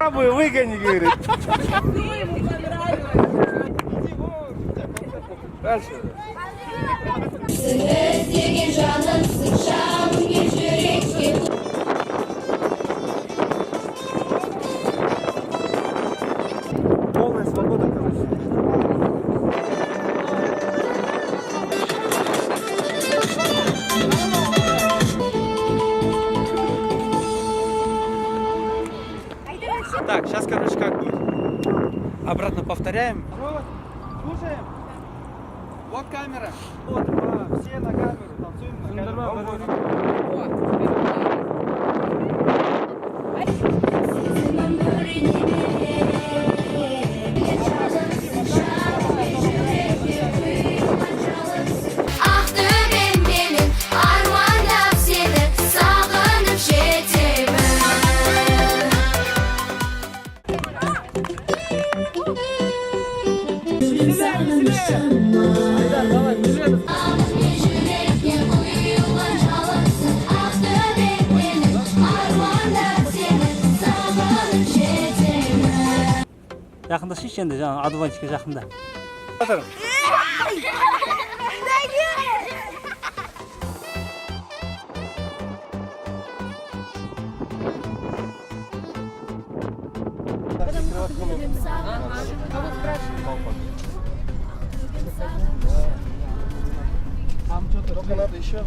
жабы выгони, говорит. Дальше. Полная свобода, короче. Так, сейчас, короче, как будет? Обратно повторяем. Слушаем. Вот камера. Вот, все на камеру. Танцуем на камеру. Aktübüm benim, armağanım seni, sağınıp şetimi. Yüreğe uyulan çalınsın. Aktübüm benim, armağanım seni, sağınıp şetimi. Жақындашайыншы енді жаңағы адуванчикке жақында. Там что-то надо еще.